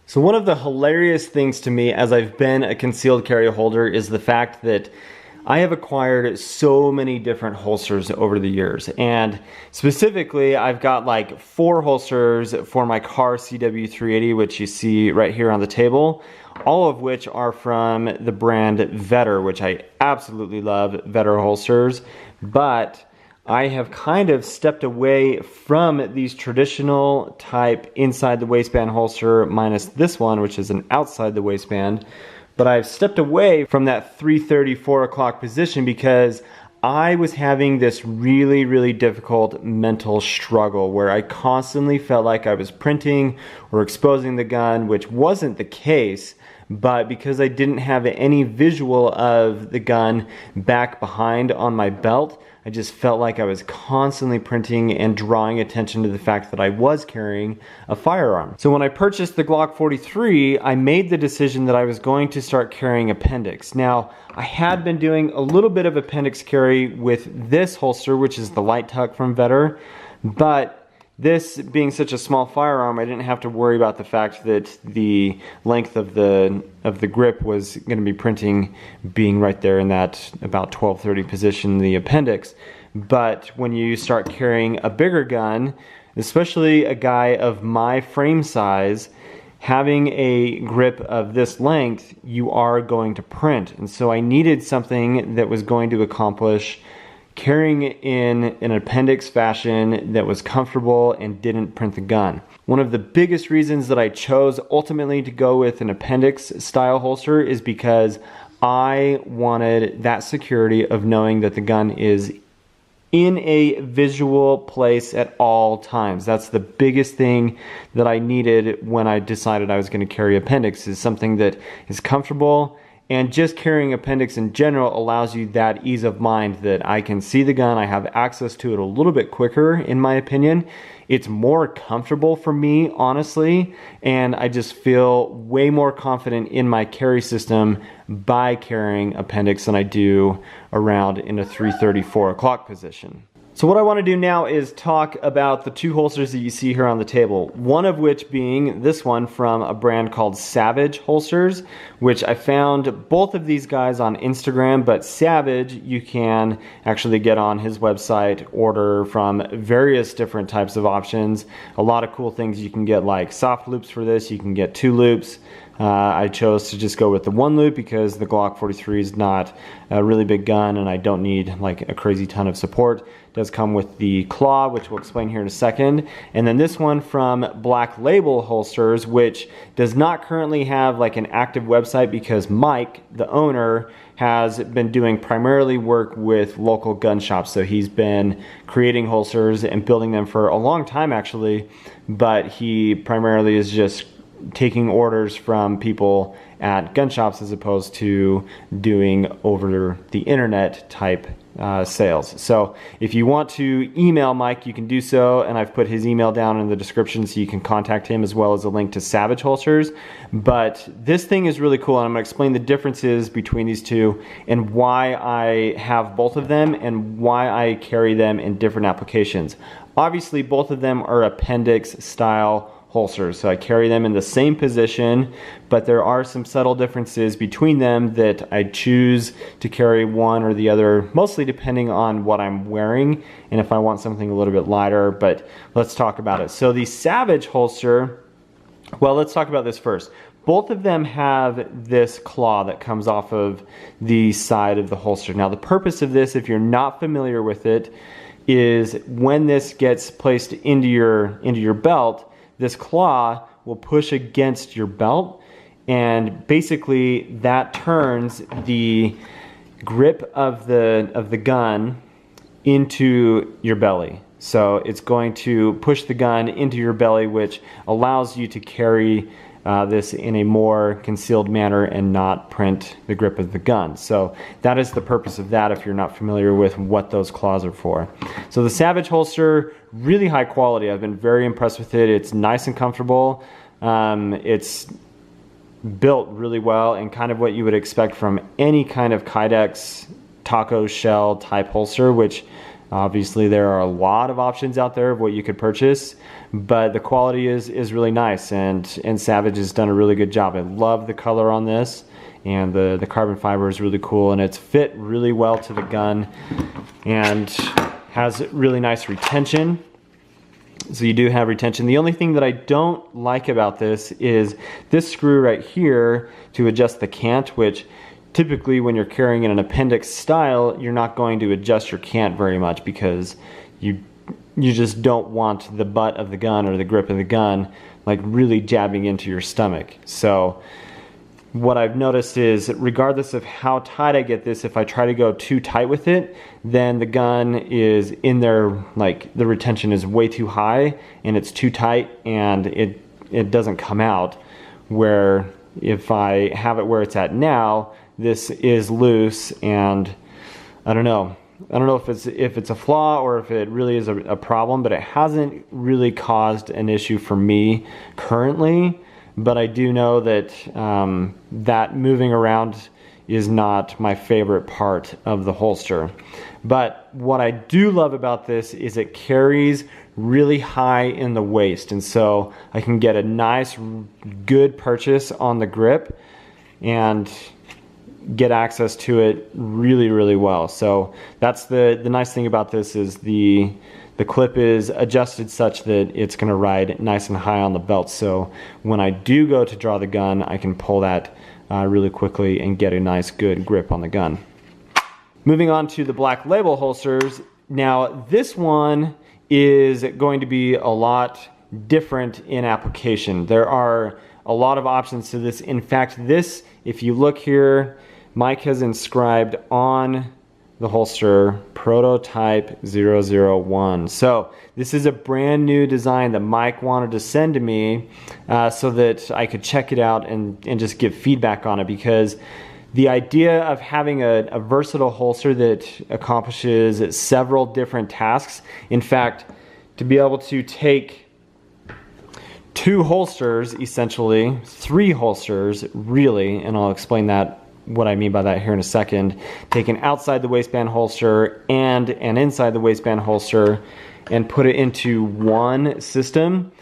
So one of the hilarious things to me as I've been a concealed carry holder is the fact that I have acquired so many different holsters over the years. And specifically, I've got like 4 holsters for my car CW380, which you see right here on the table, all of which are from the brand Vetter, which I absolutely love Vetter holsters. But I have kind of stepped away from these traditional type inside the waistband holster, minus this one, which is an outside the waistband. But I've stepped away from that 3:30, 4 o'clock position because I was having this really difficult mental struggle where I constantly felt like I was printing or exposing the gun, which wasn't the case. But because I didn't have any visual of the gun back behind on my belt, I just felt like I was constantly printing and drawing attention to the fact that I was carrying a firearm. So when I purchased the Glock 43, I made the decision that I was going to start carrying Appendix. Now, I had been doing a little bit of Appendix carry with this holster, which is the Light Tuck from Vetter, but this being such a small firearm, I didn't have to worry about the fact that the length of the grip was going to be printing being right there in that about 12:30 position, the Appendix. But when you start carrying a bigger gun, especially a guy of my frame size, having a grip of this length, you are going to print. And so I needed something that was going to accomplish carrying in an Appendix fashion that was comfortable and didn't print the gun. One of the biggest reasons that I chose ultimately to go with an Appendix style holster is because I wanted that security of knowing that the gun is in a visual place at all times. That's the biggest thing that I needed when I decided I was going to carry Appendix, is something that is comfortable. And just carrying Appendix in general allows you that ease of mind that I can see the gun, I have access to it a little bit quicker, in my opinion. It's more comfortable for me, honestly, and I just feel way more confident in my carry system by carrying Appendix than I do around in a 3:30, 4 o'clock position. So what I want to do now is talk about the 2 holsters that you see here on the table. One of which being this one from a brand called Savage Holsters, which I found both of these guys on Instagram, but Savage you can actually get on his website, order from various different types of options. A lot of cool things you can get, like soft loops for this, you can get 2 loops. I chose to just go with the 1 loop because the Glock 43 is not a really big gun and I don't need like a crazy ton of support. It does come with the claw, which we'll explain here in a second. And then this one from Black Label Holsters, which does not currently have like an active website because Mike, the owner, has been doing primarily work with local gun shops. So he's been creating holsters and building them for a long time actually, but he primarily is just taking orders from people at gun shops as opposed to doing over the internet type sales. So if you want to email Mike, you can do so, and I've put his email down in the description so you can contact him, as well as a link to Savage Holsters. But this thing is really cool, and I'm going to explain the differences between these two and why I have both of them and why I carry them in different applications. Obviously, both of them are Appendix style holsters, so I carry them in the same position, but there are some subtle differences between them that I choose to carry one or the other, mostly depending on what I'm wearing and if I want something a little bit lighter. But let's talk about it. So the Savage holster, well, let's talk about this first. Both of them have this claw that comes off of the side of the holster. Now, the purpose of this, if you're not familiar with it, is when this gets placed into your belt, this claw will push against your belt, and basically that turns the grip of the gun into your belly. So it's going to push the gun into your belly, which allows you to carry this in a more concealed manner and not print the grip of the gun. So that is the purpose of that if you're not familiar with what those claws are for. So the Savage holster, really high quality. I've been very impressed with it. It's nice and comfortable. It's built really well and kind of what you would expect from any kind of Kydex taco shell type holster, which Obviously, there are a lot of options out there of what you could purchase, but the quality is really nice, and Savage has done a really good job. I love the color on this, and the carbon fiber is really cool, and it's fit really well to the gun and has really nice retention. So you do have retention. The only thing that I don't like about this is this screw right here to adjust the cant, which typically when you're carrying in an appendix style, you're not going to adjust your cant very much because you just don't want the butt of the gun or the grip of the gun like really jabbing into your stomach. So what I've noticed is regardless of how tight I get this, if I try to go too tight with it, then the gun is in there, like the retention is way too high and it's too tight and it doesn't come out. Where if I have it where it's at now, this is loose, and I don't know if it's a flaw or if it really is a problem, but it hasn't really caused an issue for me currently. But I do know that that moving around is not my favorite part of the holster. But what I do love about this is it carries really high in the waist, and so I can get a nice good purchase on the grip and get access to it really well. So that's the nice thing about this is the clip is adjusted such that it's going to ride nice and high on the belt. So when I do go to draw the gun, I can pull that really quickly and get a nice good grip on the gun. Moving on to the Black Label holsters. Now this one is going to be a lot different in application. There are a lot of options to this. In fact, this, if you look here, Mike has inscribed on the holster Prototype 001. So this is a brand new design that Mike wanted to send to me so that I could check it out and just give feedback on it, because the idea of having a versatile holster that accomplishes several different tasks, in fact, to be able to take two holsters, essentially, three holsters, really, and I'll explain that what I mean by that here in a second, take an outside the waistband holster and an inside the waistband holster and put it into one system.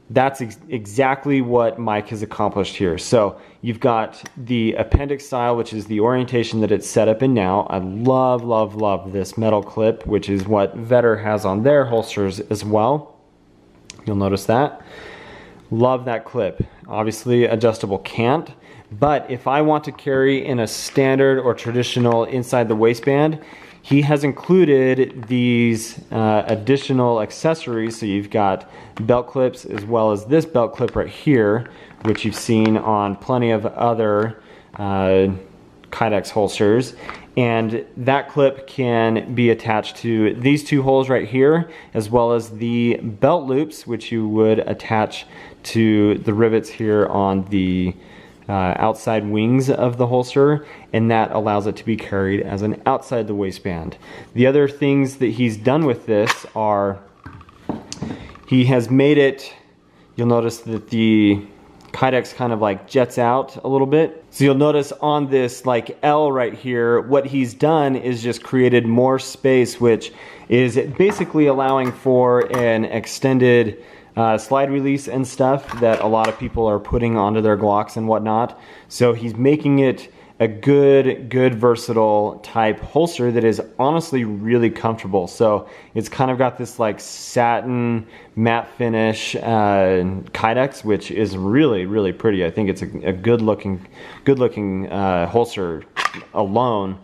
That's exactly what Mike has accomplished here. So you've got the appendix style, which is the orientation that it's set up in now. I love this metal clip, which is what Vetter has on their holsters as well. You'll notice that. Love that clip. Obviously adjustable cant. But if I want to carry in a standard or traditional inside the waistband, he has included these additional accessories. So you've got belt clips as well as this belt clip right here, which you've seen on plenty of other Kydex holsters. And that clip can be attached to these two holes right here, as well as the belt loops, which you would attach to the rivets here on the outside wings of the holster, and that allows it to be carried as an outside the waistband. The other things that he's done with this are he has made it, you'll notice that the Kydex kind of like jets out a little bit. So you'll notice on this like L right here, what he's done is just created more space, which is basically allowing for an extended slide release and stuff that a lot of people are putting onto their Glocks and whatnot. So he's making it a good versatile type holster that is honestly really comfortable. So it's kind of got this like satin matte finish Kydex, which is really pretty. I think it's a good looking holster alone.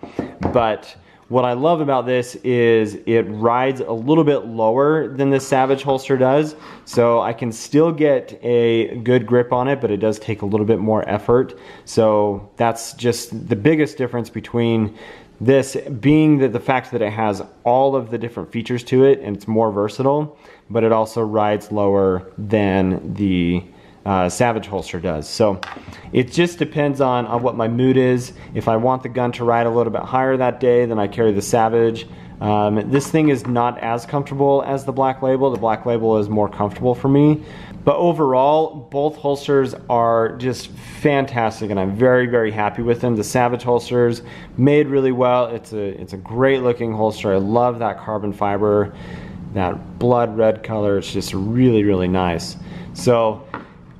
But what I love about this is it rides a little bit lower than the Savage holster does, so I can still get a good grip on it, but it does take a little bit more effort. So that's just the biggest difference between this being the fact that it has all of the different features to it and it's more versatile, but it also rides lower than the Savage holster does. So it just depends on what my mood is. If I want the gun to ride a little bit higher that day, then I carry the Savage. This thing is not as comfortable as the Black Label. The Black Label is more comfortable for me. But overall, both holsters are just fantastic, and I'm very, very happy with them. The Savage holsters, made really well. It's a great looking holster. I love that carbon fiber, that blood red color. It's just really, really nice. So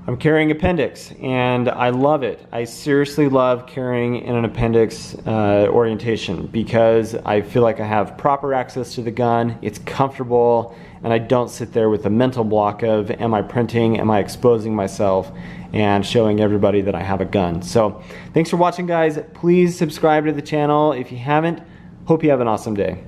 I'm carrying Appendix, and I love it. I seriously love carrying in an Appendix orientation because I feel like I have proper access to the gun. It's comfortable, and I don't sit there with the mental block of, am I printing, am I exposing myself, and showing everybody that I have a gun. So thanks for watching, guys. Please subscribe to the channel if you haven't. Hope you have an awesome day.